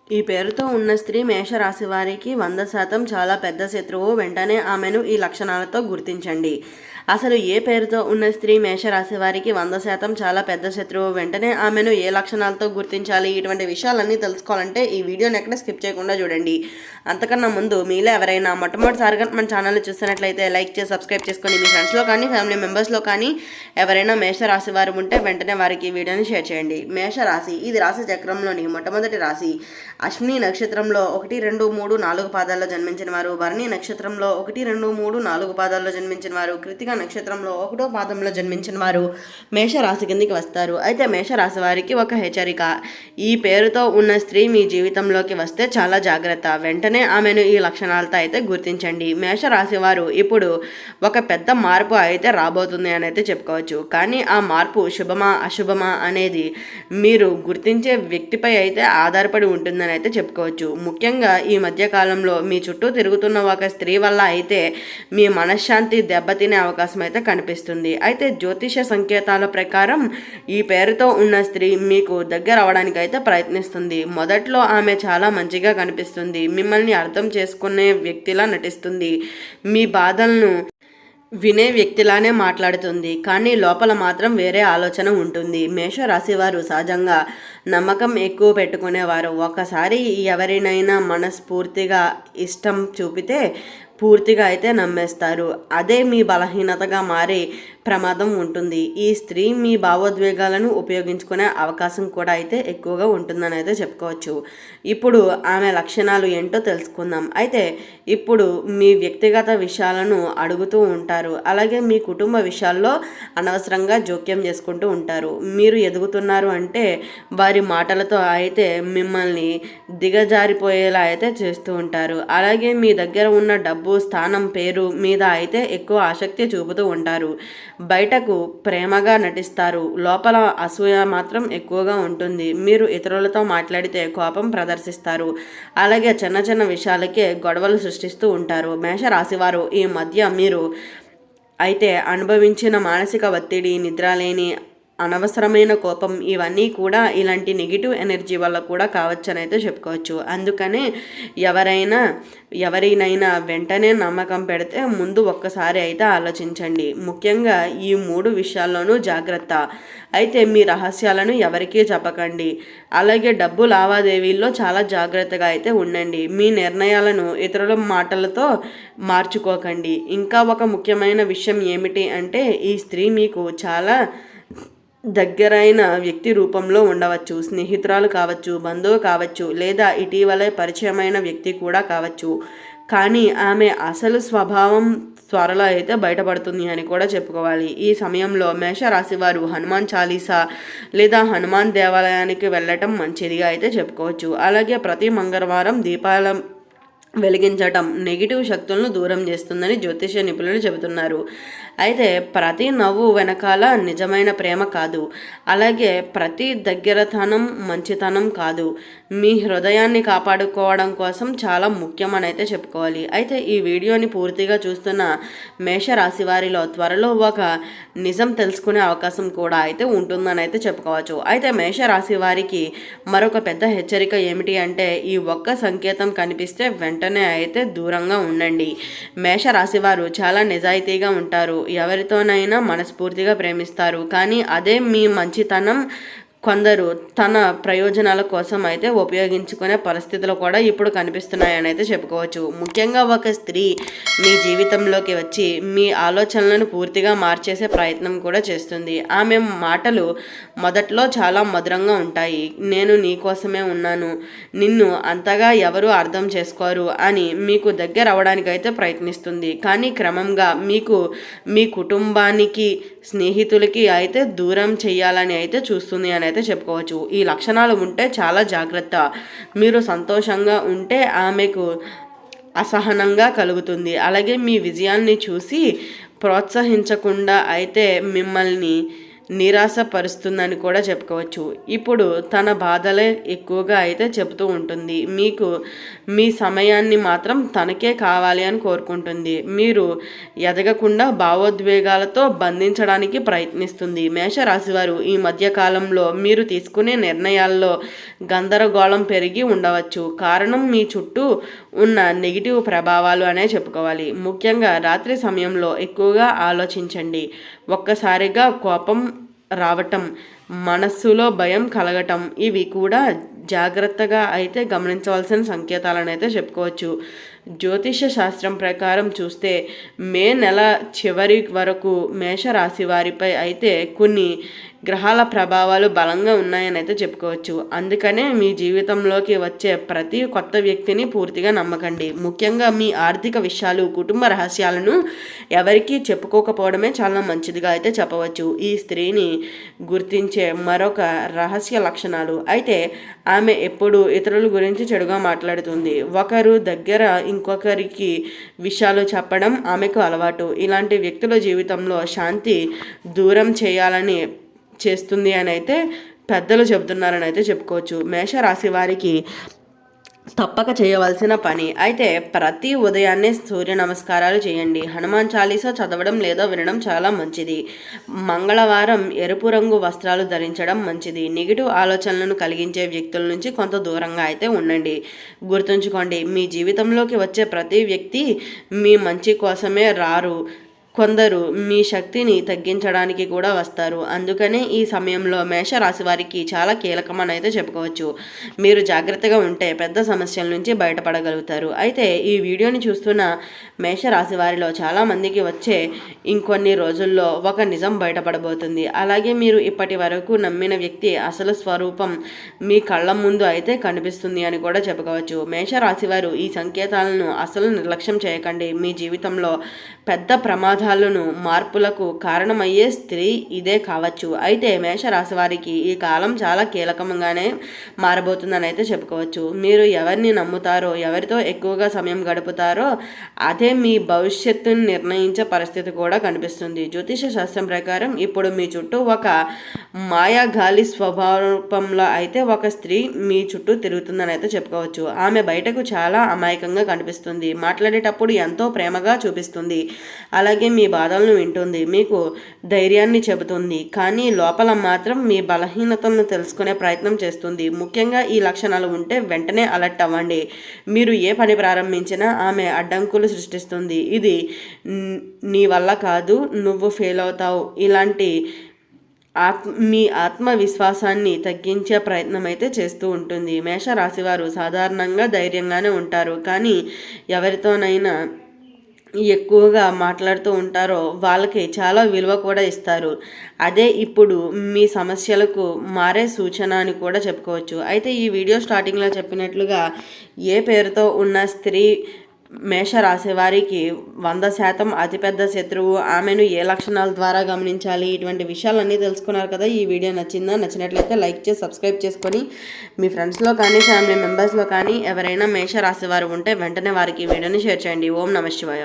ఈ పేరుతో ఉన్న స్త్రీ మేషరాశి వారికి 100% చాలా పెద్ద శత్రువు. వెంటనే ఆమెను ఈ లక్షణాలతో గుర్తించండి. అసలు ఏ పేరుతో ఉన్న స్త్రీ మేషరాశి వారికి 100% చాలా పెద్ద శత్రువు? వెంటనే ఆమెను ఏ లక్షణాలతో గుర్తించాలి? ఇటువంటి విషయాలన్నీ తెలుసుకోవాలంటే ఈ వీడియోని ఎక్కడ స్కిప్ చేయకుండా చూడండి. అంతకన్నా ముందు మీలో ఎవరైనా మొట్టమొదటిసారిగా మన ఛానల్ చూస్తున్నట్లయితే లైక్ చేసి సబ్స్క్రైబ్ చేసుకొని మీ ఫ్రెండ్స్లో కానీ ఫ్యామిలీ మెంబర్స్లో కానీ ఎవరైనా మేషరాశి వారు ఉంటే వెంటనే వారికి ఈ వీడియోని షేర్ చేయండి. మేషరాశి ఇది రాశి చక్రంలోని మొట్టమొదటి రాశి. అశ్విని నక్షత్రంలో 1, 2, 3, 4 పాదాల్లో జన్మించిన వారు, భరణి నక్షత్రంలో 1, 2, 3, 4 పాదాల్లో జన్మించిన వారు, కృతిక నక్షత్రంలో 1వ పాదంలో జన్మించిన వారు మేషరాశి కిందికి వస్తారు. అయితే మేషరాశి వారికి ఒక హెచ్చరిక. ఈ పేరుతో ఉన్న స్త్రీ మీ జీవితంలోకి వస్తే చాలా జాగ్రత్త. వెంటనే ఆమెను ఈ లక్షణాలతో అయితే గుర్తించండి. మేషరాశి వారు ఇప్పుడు ఒక పెద్ద మార్పు అయితే రాబోతుంది అని అయితే చెప్పుకోవచ్చు. కానీ ఆ మార్పు శుభమా అశుభమా అనేది మీరు గుర్తించే వ్యక్తిపై అయితే ఆధారపడి ఉంటుందని అయితే చెప్పుకోవచ్చు. ముఖ్యంగా ఈ మధ్యకాలంలో మీ చుట్టూ తిరుగుతున్న ఒక స్త్రీ వల్ల అయితే మీ మనశ్శాంతి దెబ్బతినే అవకాశం అయితే కనిపిస్తుంది. అయితే జ్యోతిష సంకేతాల ప్రకారం ఈ పేరుతో ఉన్న స్త్రీ మీకు దగ్గర అవడానికి అయితే ప్రయత్నిస్తుంది. మొదట్లో ఆమె చాలా మంచిగా కనిపిస్తుంది, మిమ్మల్ని అర్థం చేసుకునే వ్యక్తిలా నటిస్తుంది, మీ బాధలను వినే వ్యక్తిలానే మాట్లాడుతుంది, కానీ లోపల మాత్రం వేరే ఆలోచన ఉంటుంది. మేషరాశి వారు సహజంగా నమ్మకం ఎక్కువ పెట్టుకునేవారు. ఒకసారి ఎవరినైనా మనస్ఫూర్తిగా ఇష్టం చూపితే పూర్తిగా అయితే నమ్మేస్తారు. అదే మీ బలహీనతగా మారే ప్రమాదం ఉంటుంది. ఈ స్త్రీ మీ భావోద్వేగాలను ఉపయోగించుకునే అవకాశం కూడా అయితే ఎక్కువగా ఉంటుందని అయితే చెప్పుకోవచ్చు. ఇప్పుడు ఆమె లక్షణాలు ఏంటో తెలుసుకుందాం. అయితే ఇప్పుడు మీ వ్యక్తిగత విషయాలను అడుగుతూ ఉంటారు, అలాగే మీ కుటుంబ విషయాల్లో అనవసరంగా జోక్యం చేసుకుంటూ ఉంటారు. మీరు ఎదుగుతున్నారు అంటే వారి మాటలతో అయితే మిమ్మల్ని దిగజారిపోయేలా అయితే చేస్తూ ఉంటారు. అలాగే మీ దగ్గర ఉన్న డబ్బు, స్థానం, పేరు మీద అయితే ఎక్కువ ఆసక్తి చూపుతూ ఉంటారు. బయటకు ప్రేమగా నటిస్తారు, లోపల అసూయ మాత్రం ఎక్కువగా ఉంటుంది. మీరు ఇతరులతో మాట్లాడితే కోపం ప్రదర్శిస్తారు, అలాగే చిన్న చిన్న విషయాలకే గొడవలు సృష్టిస్తూ ఉంటారు. మేషరాశివారు ఈ మధ్య మీరు అయితే అనుభవించిన మానసిక ఒత్తిడి, నిద్రలేని, అనవసరమైన కోపం, ఇవన్నీ కూడా ఇలాంటి నెగిటివ్ ఎనర్జీ వల్ల కూడా కావచ్చని అయితే చెప్పుకోవచ్చు. అందుకనే ఎవరినైనా వెంటనే నమ్మకం పెడితే ముందు ఒక్కసారి అయితే ఆలోచించండి. ముఖ్యంగా ఈ 3 విషయాల్లోనూ జాగ్రత్త. అయితే మీ రహస్యాలను ఎవరికీ చెప్పకండి, అలాగే డబ్బు లావాదేవీల్లో చాలా జాగ్రత్తగా అయితే ఉండండి. మీ నిర్ణయాలను ఇతరుల మాటలతో మార్చుకోకండి. ఇంకా ఒక ముఖ్యమైన విషయం ఏమిటి అంటే ఈ స్త్రీ మీకు చాలా దగ్గరైన వ్యక్తి రూపంలో ఉండవచ్చు. స్నేహితురాలు కావచ్చు, బంధువు కావచ్చు, లేదా ఇటీవలే పరిచయమైన వ్యక్తి కూడా కావచ్చు. కానీ ఆమె అసలు స్వభావం త్వరలో అయితే బయటపడుతుంది అని కూడా చెప్పుకోవాలి. ఈ సమయంలో మేషరాశి వారు హనుమాన్ చాలీసా లేదా హనుమాన్ దేవాలయానికి వెళ్ళటం మంచిదిగా అయితే చెప్పుకోవచ్చు. అలాగే ప్రతి మంగళవారం దీపాల వెలిగించటం నెగిటివ్ శక్తులను దూరం చేస్తుందని జ్యోతిష నిపుణులు చెబుతున్నారు. అయితే ప్రతి నవ్వు వెనకాల నిజమైన ప్రేమ కాదు, అలాగే ప్రతి దగ్గరతనం మంచితనం కాదు. మీ హృదయాన్ని కాపాడుకోవడం కోసం చాలా ముఖ్యమని అయితే చెప్పుకోవాలి. అయితే ఈ వీడియోని పూర్తిగా చూస్తున్న మేషరాశి వారిలో త్వరలో ఒక నిజం తెలుసుకునే అవకాశం కూడా అయితే ఉంటుందని అయితే చెప్పుకోవచ్చు. అయితే మేషరాశి వారికి మరొక పెద్ద హెచ్చరిక ఏమిటి అంటే ఈ ఒక్క సంకేతం కనిపిస్తే వెంటనే అయితే దూరంగా ఉండండి. మేషరాశి వారు చాలా నిజాయితీగా ఉంటారు, ఎవరితోనైనా మనస్ఫూర్తిగా ప్రేమిస్తారు, కానీ అదే మీ మంచితనం కొందరు తన ప్రయోజనాల కోసం అయితే ఉపయోగించుకునే పరిస్థితులు కూడా ఇప్పుడు కనిపిస్తున్నాయని అయితే చెప్పుకోవచ్చు. ముఖ్యంగా ఒక స్త్రీ మీ జీవితంలోకి వచ్చి మీ ఆలోచనలను పూర్తిగా మార్చేసే ప్రయత్నం కూడా చేస్తుంది. ఆమె మాటలు మొదట్లో చాలా మధురంగా ఉంటాయి. నేను నీ కోసమే ఉన్నాను, నిన్ను అంతగా ఎవరు అర్థం చేసుకోరు అని మీకు దగ్గర అవడానికి అయితే ప్రయత్నిస్తుంది. కానీ క్రమంగా మీకు మీ కుటుంబానికి, స్నేహితులకి అయితే దూరం చేయాలని అయితే చూస్తుంది అని అయితే చెప్పుకోవచ్చు. ఈ లక్షణాలు ఉంటే చాలా జాగ్రత్త. మీరు సంతోషంగా ఉంటే ఆమెకు అసహనంగా కలుగుతుంది, అలాగే మీ విజయాన్ని చూసి ప్రోత్సహించకుండా అయితే మిమ్మల్ని నిరాశపరుస్తుందని కూడా చెప్పుకోవచ్చు. ఇప్పుడు తన బాధలే ఎక్కువగా అయితే చెబుతూ ఉంటుంది. మీకు మీ సమయాన్ని మాత్రం తనకే కావాలి అని కోరుకుంటుంది. మీరు ఎదగకుండా భావోద్వేగాలతో బంధించడానికి ప్రయత్నిస్తుంది. మేషరాశివారు ఈ మధ్యకాలంలో మీరు తీసుకునే నిర్ణయాల్లో గందరగోళం పెరిగి ఉండవచ్చు. కారణం మీ చుట్టూ ఉన్న నెగిటివ్ ప్రభావాలు అనే చెప్పుకోవాలి. ముఖ్యంగా రాత్రి సమయంలో ఎక్కువగా ఆలోచించండి. ఒక్కసారిగా కోపం రావటం, మనస్సులో భయం కలగటం ఇవి కూడా జాగ్రత్తగా అయితే గమనించవలసిన సంకేతాలను అయితే చెప్పుకోవచ్చు. జ్యోతిష శాస్త్రం ప్రకారం చూస్తే మే నెల చివరి వరకు మేషరాశి వారిపై అయితే కొన్ని గ్రహాల ప్రభావాలు బలంగా ఉన్నాయని అయితే చెప్పుకోవచ్చు. అందుకనే మీ జీవితంలోకి వచ్చే ప్రతి కొత్త వ్యక్తిని పూర్తిగా నమ్మకండి. ముఖ్యంగా మీ ఆర్థిక విషయాలు, కుటుంబ రహస్యాలను ఎవరికీ చెప్పుకోకపోవడమే చాలా మంచిదిగా అయితే చెప్పవచ్చు. ఈ స్త్రీని గుర్తించే మరొక రహస్య లక్షణాలు అయితే ఆమె ఎప్పుడు ఇతరుల గురించి చెడుగా మాట్లాడుతుంది. ఒకరు దగ్గర ఇంకొకరికి విషయాలు చెప్పడం ఆమెకు అలవాటు. ఇలాంటి వ్యక్తుల జీవితంలో శాంతి దూరం చేయాలని చేస్తుంది అని అయితే పెద్దలు చెబుతున్నారని అయితే చెప్పుకోవచ్చు. మేషరాశి వారికి తప్పక చేయవలసిన పని అయితే ప్రతి ఉదయాన్నే సూర్య నమస్కారాలు చేయండి. హనుమాన్ చాలీసా చదవడం లేదా వినడం చాలా మంచిది. మంగళవారం ఎరుపు రంగు వస్త్రాలు ధరించడం మంచిది. నెగిటివ్ ఆలోచనలను కలిగించే వ్యక్తుల నుంచి కొంత దూరంగా అయితే ఉండండి. గుర్తుంచుకోండి, మీ జీవితంలోకి వచ్చే ప్రతి వ్యక్తి మీ మంచి కోసమే రారు. కొందరు మీ శక్తిని తగ్గించడానికి కూడా వస్తారు. అందుకనే ఈ సమయంలో మేషరాశి వారికి చాలా కీలకమని అయితే చెప్పుకోవచ్చు. మీరు జాగ్రత్తగా ఉంటే పెద్ద సమస్యల నుంచి బయటపడగలుగుతారు. అయితే ఈ వీడియోని చూస్తున్న మేషరాశి వారిలో చాలామందికి వచ్చే ఇంకొన్ని రోజుల్లో ఒక నిజం బయటపడబోతుంది. అలాగే మీరు ఇప్పటి వరకు నమ్మిన వ్యక్తి అసలు స్వరూపం మీ కళ్ళ ముందు అయితే కనిపిస్తుంది అని కూడా చెప్పుకోవచ్చు. మేషరాశి వారు ఈ సంకేతాలను అసలు నిర్లక్ష్యం చేయకండి. మీ జీవితంలో పెద్ద ప్రమాదాలను, మార్పులకు కారణమయ్యే స్త్రీ ఇదే కావచ్చు. అయితే మేషరాశి వారికి ఈ కాలం చాలా కీలకంగానే మారబోతుందని అయితే చెప్పుకోవచ్చు. మీరు ఎవరిని నమ్ముతారో, ఎవరితో ఎక్కువగా సమయం గడుపుతారో అదే మీ భవిష్యత్తును నిర్ణయించే పరిస్థితి కూడా కనిపిస్తుంది. జ్యోతిష శాస్త్రం ప్రకారం ఇప్పుడు మీ చుట్టూ ఒక మాయా గాలి స్వభావంలో అయితే ఒక స్త్రీ మీ చుట్టూ తిరుగుతుందని అయితే చెప్పుకోవచ్చు. ఆమె బయటకు చాలా అమాయకంగా కనిపిస్తుంది. మాట్లాడేటప్పుడు ఎంతో ప్రేమగా చూపిస్తుంది. అలాగే మీ బాధలను వింటుంది, మీకు ధైర్యాన్ని చెబుతుంది. కానీ లోపల మాత్రం మీ బలహీనతలను తెలుసుకునే ప్రయత్నం చేస్తుంది. ముఖ్యంగా ఈ లక్షణాలు ఉంటే వెంటనే అలర్ట్ అవ్వండి. మీరు ఏ పని ప్రారంభించినా ఆమె అడ్డంకులు సృష్టిస్తుంది. ఇది నీ వల్ల కాదు, నువ్వు ఫెయిల్ అవుతావు, ఇలాంటి మీ ఆత్మవిశ్వాసాన్ని తగ్గించే ప్రయత్నం అయితే చేస్తూ ఉంటుంది. మేషరాశివారు సాధారణంగా ధైర్యంగానే ఉంటారు. కానీ ఎవరితోనైనా ఎక్కువగా మాట్లాడుతూ ఉంటారో వాళ్ళకి చాలా విలువ కూడా ఇస్తారు. అదే ఇప్పుడు మీ సమస్యలకు మారే సూచన అని కూడా చెప్పుకోవచ్చు. అయితే ఈ వీడియో స్టార్టింగ్లో చెప్పినట్లుగా ఏ పేరుతో ఉన్న స్త్రీ మేషరాశి వారికి 100% అతిపెద్ద శత్రువు, ఆమెను ఏ లక్షణాల ద్వారా గమనించాలి, ఇటువంటి విషయాలన్నీ తెలుసుకున్నారు కదా. ఈ వీడియో నచ్చిందా? నచ్చినట్లయితే లైక్ చేసి సబ్స్క్రైబ్ చేసుకొని మీ ఫ్రెండ్స్లో కానీ ఫ్యామిలీ మెంబర్స్లో కానీ ఎవరైనా మేషరాశి వారు ఉంటే వెంటనే వారికి ఈ వీడియోని షేర్ చేయండి. ఓం నమః శివాయ.